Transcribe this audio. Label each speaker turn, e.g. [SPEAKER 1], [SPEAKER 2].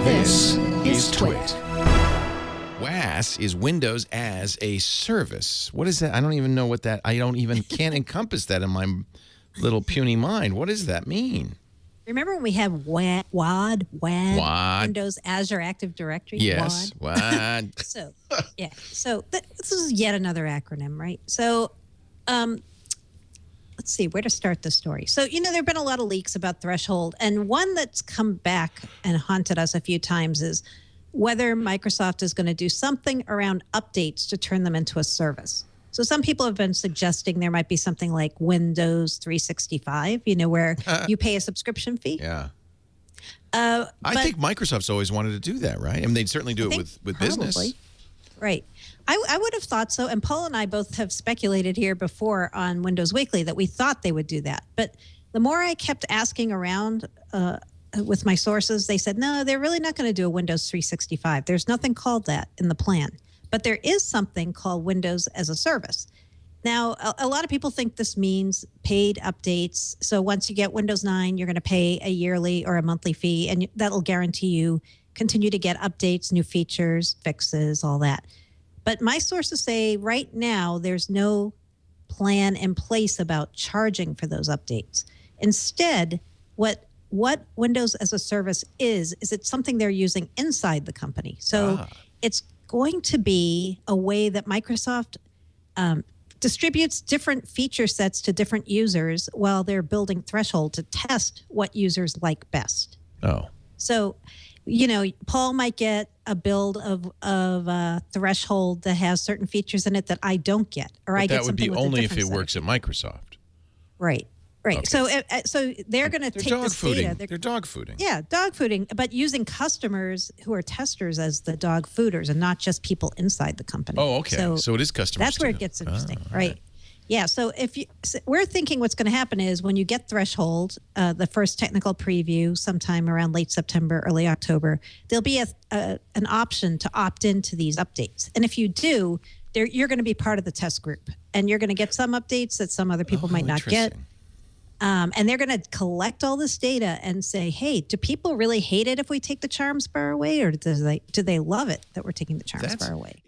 [SPEAKER 1] This is TWiT.
[SPEAKER 2] WAAS is Windows as a Service. What is that? I don't even know what that, can't encompass that in my little puny mind. What does that mean?
[SPEAKER 1] Remember when we had WAD, Windows Azure Active Directory?
[SPEAKER 2] Yes, WAD.
[SPEAKER 1] So this is yet another acronym, right? So let's see where to start the story. So, there have been a lot of leaks about Threshold, and one that's come back and haunted us a few times is whether Microsoft is going to do something around updates to turn them into a service. So some people have been suggesting there might be something like Windows 365, where you pay a subscription fee.
[SPEAKER 2] Yeah. I think Microsoft's always wanted to do that, right? I mean, they'd certainly do it with business.
[SPEAKER 1] Right. I would have thought so. And Paul and I both have speculated here before on Windows Weekly that we thought they would do that. But the more I kept asking around with my sources, they said, no, they're really not going to do a Windows 365. There's nothing called that in the plan. But there is something called Windows as a Service. Now, a lot of people think this means paid updates. So once you get Windows 9, you're going to pay a yearly or a monthly fee, and that'll guarantee you continue to get updates, new features, fixes, all that. But my sources say right now there's no plan in place about charging for those updates. Instead, what Windows as a Service is it's something they're using inside the company. So it's going to be a way that Microsoft distributes different feature sets to different users while they're building Threshold to test what users like best.
[SPEAKER 2] Oh.
[SPEAKER 1] So, Paul might get a build of Threshold that has certain features in it that I don't get, or I get something with a different set. That would be only if
[SPEAKER 2] it works at Microsoft.
[SPEAKER 1] Right. Okay. So they're going to take this data.
[SPEAKER 2] They're dog fooding.
[SPEAKER 1] Yeah, dog fooding, but using customers who are testers as the dog fooders and not just people inside the company.
[SPEAKER 2] Oh, okay. So it is customers.
[SPEAKER 1] That's where it gets interesting, right? Yeah. So we're thinking what's going to happen is when you get Threshold, the first technical preview sometime around late September, early October, there'll be an option to opt into these updates. And if you do, you're going to be part of the test group, and you're going to get some updates that some other people might not get. And they're going to collect all this data and say, hey, do people really hate it if we take the charms bar away, or do they love it that we're taking the charms bar away?